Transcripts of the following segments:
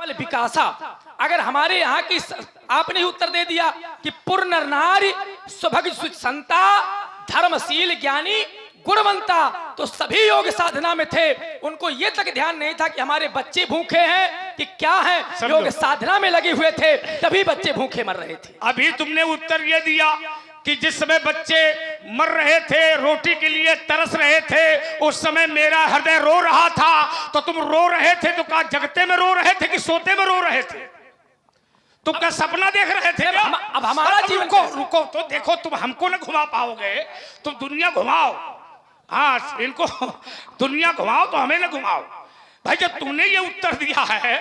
सबल विकासा। अगर हमारे यहाँ की आपने ही उत्तर दे दिया कि पूर्ण नारी सुभग सुसंता धर्मशील ज्ञानी गुणवंता, तो सभी योग साधना में थे। उनको ये तक ध्यान नहीं था कि हमारे बच्चे भूखे हैं कि क्या हैं, योग साधना में लगे हुए थे, तभी बच्चे भूखे मर रहे थे। अभी तुमने उत्तर ये दिया कि जिस समय बच्चे मर रहे थे, रोटी के लिए तरस रहे थे, उस समय मेरा हृदय रो रहा था। तो तुम रो रहे थे तो क्या जगते में रो रहे थे कि सोते में रो रहे थे? तुम क्या सपना देख रहे थे? अब हमारा जीवन रुको तो देखो, तुम हमको न घुमा पाओगे, तुम दुनिया घुमाओ। हाँ, इनको दुनिया घुमाओ तो हमें न घुमाओ। भाई जब तुमने ये उत्तर दिया है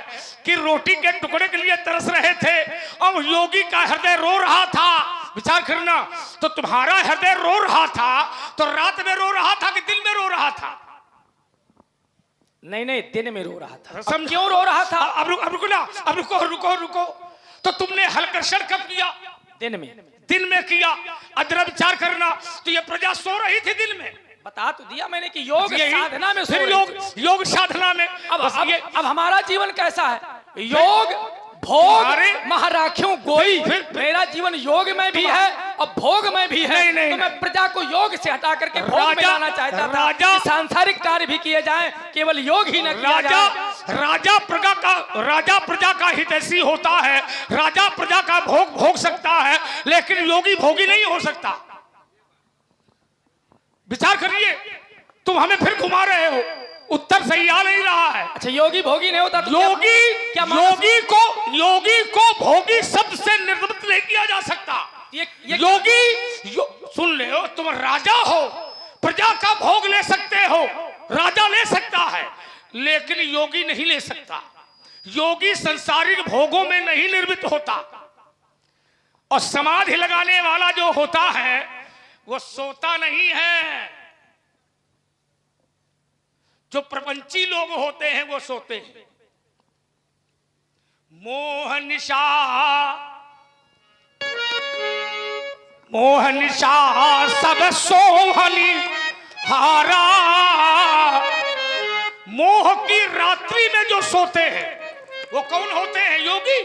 कि रोटी के टुकड़े के लिए तरस रहे थे और योगी का हृदय रो रहा था, विचार करना, तो तुम्हारा हृदय रो रहा था तो रात में रो रहा था कि दिन में रो रहा था? नहीं, दिन में रो रहा था। अब क्यों रो रहा था? अब रुको ना, अब रुको। तो तुमने हलकर्षण कब किया? दिन में किया। अदर विचार करना, तो ये प्रजा सो रही थी दिन में। बता तो दिया मैंने कि योग साधना में, फिर योग साधना में। अब हमारा जीवन कैसा है? योग भोग महाराख्यों गोई। मेरा जीवन योग में भी है और भोग में भी है। तो मैं प्रजा को योग से हटा करके भोग में लाना चाहता था कि सांसारिक कार्य भी किए जाएं, केवल योग ही न किया जाए। राजा प्रजा का हितैषी होता है, राजा प्रजा का भोग सकता है, लेकिन योगी भोगी नहीं हो सकता। विचार करिए, तुम हमें फिर घुमा रहे हो, उत्तर सही आ नहीं रहा है। अच्छा, योगी भोगी नहीं होता तो योगी को भोगी शब्द से निर्मित नहीं किया जा सकता। सुन ले, तुम राजा हो, प्रजा का भोग ले सकते हो, राजा ले सकता है, लेकिन योगी नहीं ले सकता। योगी संसारिक भोगों में नहीं निर्मित होता। और समाधि लगाने वाला जो होता है वो सोता नहीं है। जो प्रपंची लोग होते हैं वो सोते हैं। मोह निशा सब सोहनी हारा। मोह की रात्रि में जो सोते हैं वो कौन होते हैं? योगी।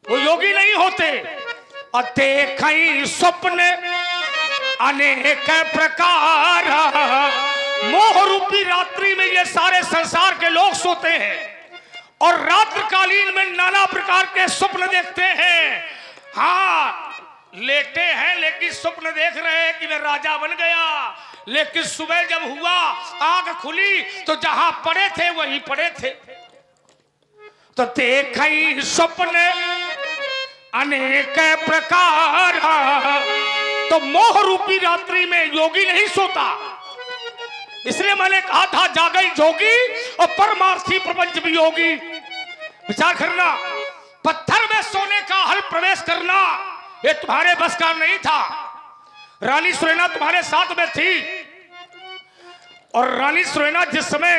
वो योगी नहीं होते। और देखई स्वप्न अनेक प्रकार। मोह रूपी रात्रि में ये सारे संसार के लोग सोते हैं और रात्रिकालीन में नाना प्रकार के स्वप्न देखते हैं। हाँ, लेटे हैं लेकिन स्वप्न देख रहे हैं कि मैं राजा बन गया, लेकिन सुबह जब हुआ, आंख खुली तो जहां पड़े थे वहीं पड़े थे। तो देखई स्वप्न अनेक प्रकार। तो मोह रूपी रात्रि में योगी नहीं सोता। इसलिए मैंने कहा था, जागई जोगी और परमार्थी प्रपंच भी योगी। विचार करना, पत्थर में सोने का हल प्रवेश करना ये तुम्हारे बस का नहीं था। रानी सुरैना तुम्हारे साथ में थी और रानी सुरैना जिस समय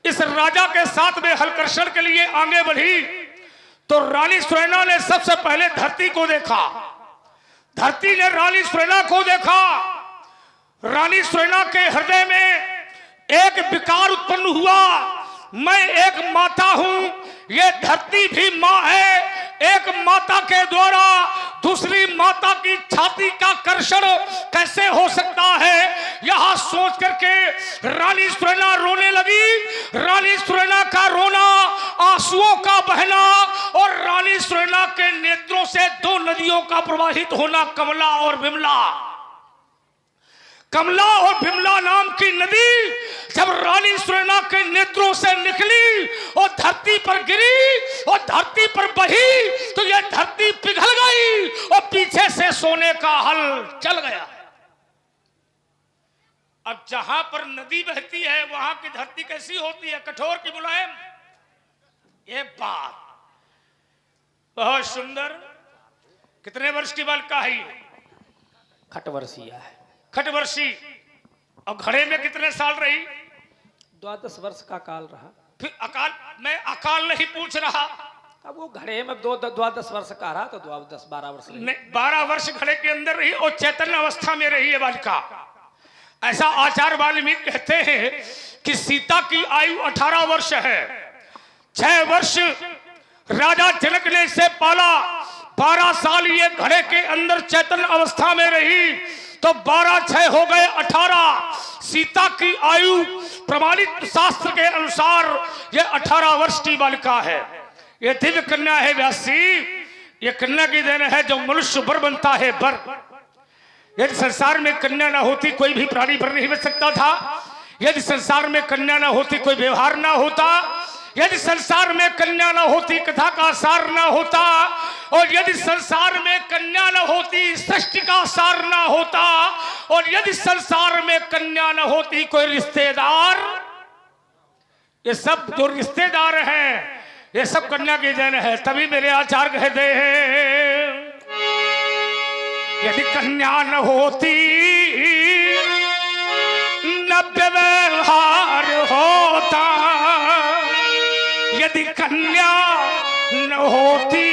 इस राजा के साथ में हलकर्षण के लिए आगे बढ़ी तो रानी सुरैना ने सबसे पहले धरती को देखा। धरती ने रानी सुरैना को देखा। रानी सुरैना के हृदय में एक विकार उत्पन्न हुआ। मैं एक माता हूं, ये धरती भी मां है। एक माता के द्वारा दूसरी माता की छाती का कर्षण कैसे हो सकता है, यह सोच करके रानी सुरैना रोने लगी। रानी सुरैना का रोना, आंसुओं का बहना और रानी सुरैना के नेत्रों से दो नदियों का प्रवाहित होना, कमला और विमला। कमला और विमला नाम की नदी जब रानी सुरैना के नेत्रों से निकली और धरती पर गिरी और धरती पर बही तो यह धरती पिघल गई और पीछे से सोने का हल चल गया। अब जहां पर नदी बहती है वहां की धरती कैसी होती है? कठोर की मुलायम। ये बात बहुत सुंदर। कितने वर्ष की बालिका है? खटवर्षीय है। खटवर्षी। और घड़े में कितने साल रही? 12 वर्ष का काल रहा। फिर अकाल, मैं अकाल नहीं पूछ रहा। अब वो घड़े में 12 वर्ष का रहा तो 12 वर्ष नहीं, 12 वर्ष घड़े के अंदर रही और चैतन्य अवस्था में रही है बालिका। ऐसा आचार्य वाल्मीकि कहते हैं कि सीता की आयु 18 वर्ष है। 6 वर्ष राजा जनक ने इसे पाला, 12 साल ये घड़े के अंदर चैतन्य अवस्था में रही, तो 12 6 हो गए 18। सीता की आयु प्रमाणित शास्त्र के अनुसार ये 18 वर्ष की बालिका है। ये दिव्य कन्या है व्यासी, ये कन्या की देन है जो मनुष्य वर बनता है वर। यदि संसार में कन्या ना होती कोई भी प्राणी वर नहीं बन सकता था। यदि संसार में कन्या ना होती कोई व्यवहार ना होता। यदि संसार में कन्या ना होती कथा का सार ना होता। और यदि संसार में कन्या ना होती सृष्टि का सार ना होता। और यदि संसार में कन्या ना होती कोई रिश्तेदार, ये सब जो रिश्तेदार हैं ये सब कन्या की देन है। तभी मेरे आचार्य कहते हैं यदि कन्या न होती न व्यवहार होता। यदि कन्या न होती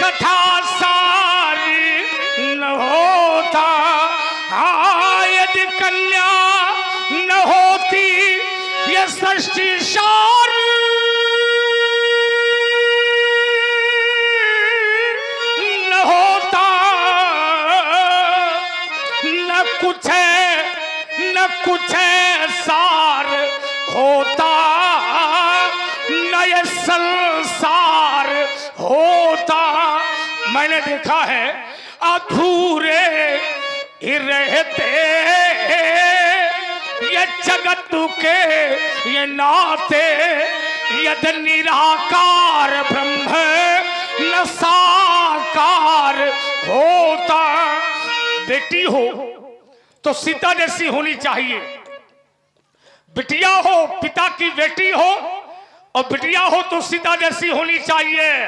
कथा सारी न होता। हाँ, यदि कन्या न होती ये सृष्टि सार न होता। न कुछ सार होता, न ये संसार होता। मैंने देखा है अधूरे ही रहते ये जगत के ये नाते। यद निराकार ब्रह्म न साकार होता। बेटी हो तो सीता जैसी होनी चाहिए। बिटिया हो पिता की बेटी हो, और बिटिया हो तो सीता जैसी होनी चाहिए।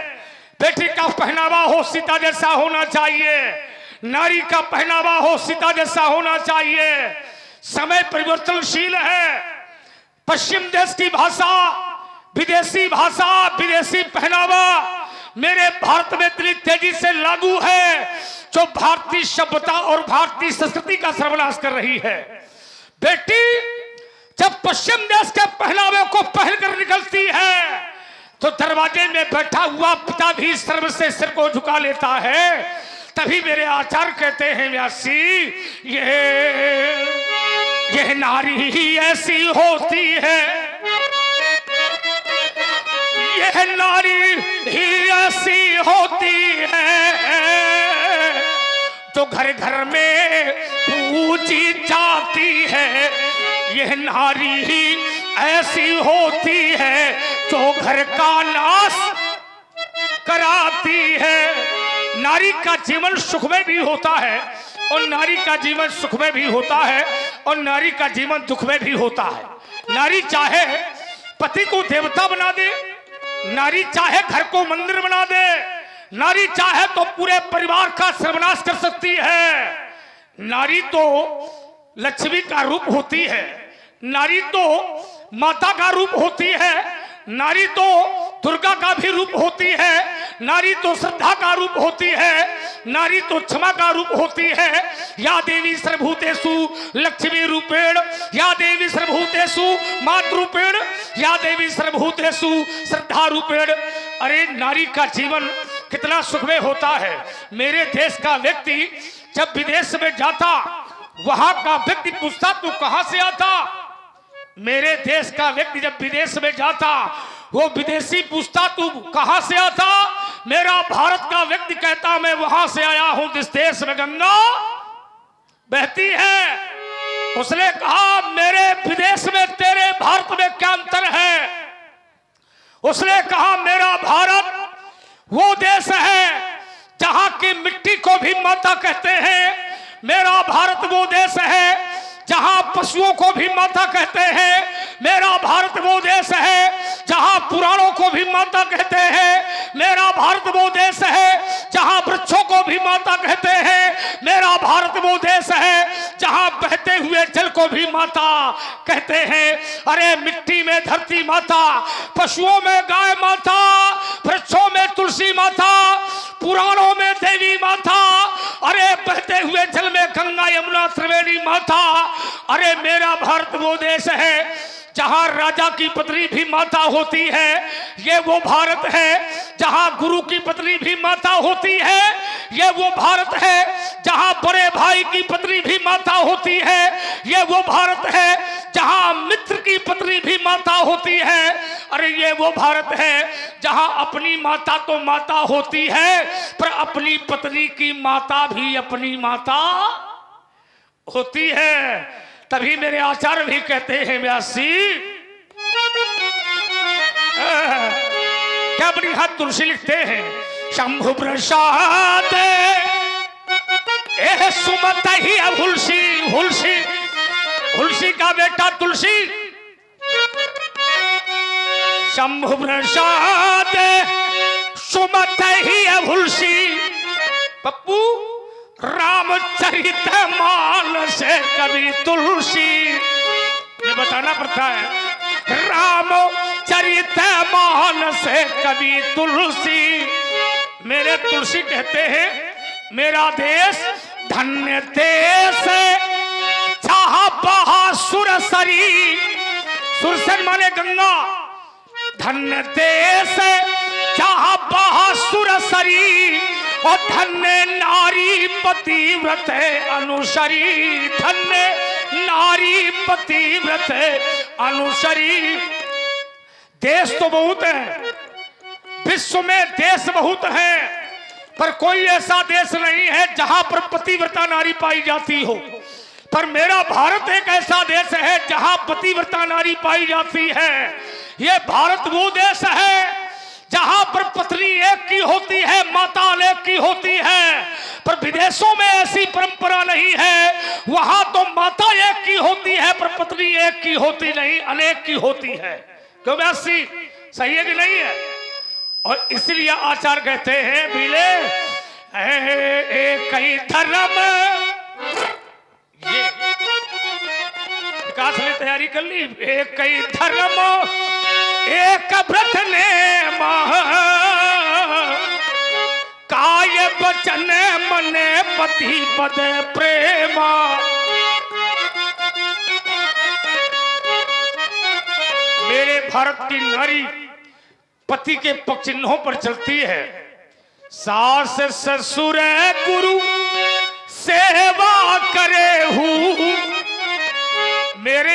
बेटी का पहनावा हो सीता जैसा होना चाहिए। नारी का पहनावा हो सीता जैसा होना चाहिए। समय परिवर्तनशील है। पश्चिम देश की भाषा, विदेशी भाषा, विदेशी पहनावा मेरे भारत में इतनी तेजी से लागू है जो भारतीय सभ्यता और भारतीय संस्कृति का सर्वनाश कर रही है। बेटी जब पश्चिम देश के पहनावे को पहनकर निकलती है तो दरवाजे में बैठा हुआ पिता भी शर्म से सिर को झुका लेता है। तभी मेरे आचार्य कहते हैं व्यासी यह नारी ही ऐसी होती है। यह नारी ही ऐसी होती है तो घर घर में पूजी जाती है। यह नारी ही ऐसी होती है जो घर का नाश कराती है। नारी का जीवन सुख में भी होता है और नारी का जीवन सुख में भी होता है और नारी का जीवन दुख में भी होता है। नारी चाहे पति को देवता बना दे, नारी चाहे घर को मंदिर बना दे, नारी चाहे तो पूरे परिवार का सर्वनाश कर सकती है। नारी तो लक्ष्मी का रूप होती है, नारी तो माता का रूप होती है, नारी तो दुर्गा का भी रूप होती है, नारी तो श्रद्धा का रूप होती है, नारी तो क्षमा का रूप होती है। या देवी सर्वभूतेषु लक्ष्मी रूपेण, या देवी सर्वभूतेषु मातृरूपेण, या देवी सर्वभूतेषु श्रद्धा रूपेण। अरे नारी का जीवन कितना सुखमय होता है। मेरे देश का व्यक्ति जब विदेश में जाता वहां का व्यक्ति पूछता तू कहां से आता। मेरे देश का व्यक्ति जब विदेश में जाता वो विदेशी पूछता तू कहां से आता। मेरा भारत का व्यक्ति कहता मैं वहां से आया हूं जिस देश में गंगा बहती है। उसने कहा मेरे विदेश में तेरे भारत में क्या अंतर है। उसने कहा मेरा भारत वो देश है जहां की मिट्टी को भी माता कहते हैं। मेरा भारत वो देश है जहां पशुओं को भी माता कहते हैं। मेरा भारत वो देश है जहां पुराणों को भी माता कहते हैं। मेरा भारत वो देश है जहां वृक्षों को भी माता कहते हैं। मेरा भारत वो देश है जहां बहते हुए जल को भी माता कहते हैं। अरे मिट्टी में धरती माता, पशुओं में गाय माता, वृक्षों में तुलसी माता, पुराणों में देवी माता, अरे बहते हुए जल में गंगा यमुना त्रिवेणी माता। अरे मेरा भारत वो देश है जहां राजा की पत्नी भी माता होती है, ये वो भारत है। जहां गुरु की पत्नी भी माता होती है, ये वो भारत है। जहां बड़े भाई की पत्नी भी माता होती है, ये वो भारत है। जहां मित्र की पत्नी भी माता होती है, अरे ये वो भारत है। जहां अपनी माता तो माता होती है, पर अपनी पत्नी की माता भी अपनी माता होती है। तभी मेरे आचार्य भी कहते हैं व्यासी, क्या बड़ी हाथ तुलसी लिखते हैं, शंभु प्रसाद ए सुमत ही हुलसी, हुलसी हुलसी का बेटा तुलसी, शंभु प्रसाद सुमत ही हुलसी। पप्पू रामचरित मानस कवि तुलसी, ये बताना पड़ता है। रामचरित मानस कवि तुलसी, मेरे तुलसी कहते हैं मेरा देश धन्य देश, जहां बहा सुरसरी, सुरसर माने गंगा, धन्य देश जहां बहा सुरसरी, और धन्य नारी पतिव्रत अनुसरी, धन्य नारी पतिव्रत अनुसरी। देश तो बहुत है, विश्व में देश बहुत है, पर कोई ऐसा देश नहीं है जहां पर पतिव्रता नारी पाई जाती हो। पर मेरा भारत एक ऐसा देश है जहां पतिव्रता नारी पाई जाती है। यह भारत वो देश है जहां पर पत्नी एक की होती है, माता अनेक की होती है। पर विदेशों में ऐसी परंपरा नहीं है, वहां तो माता एक की होती है पर पत्नी एक की होती नहीं, अनेक की होती है। क्यों व्यासी, सही है कि नहीं है? और इसलिए आचार्य कहते हैं बिले एक ही धर्म, ये विकास ने तैयारी कर ली, एक ही धर्म एक व्रत ने माह, काय वचन मने पति पद प्रेमा। मेरे भारत की नारी पति के पक्ष चिन्हों पर चलती है। सास ससुर गुरु सेवा करे हूँ, मेरे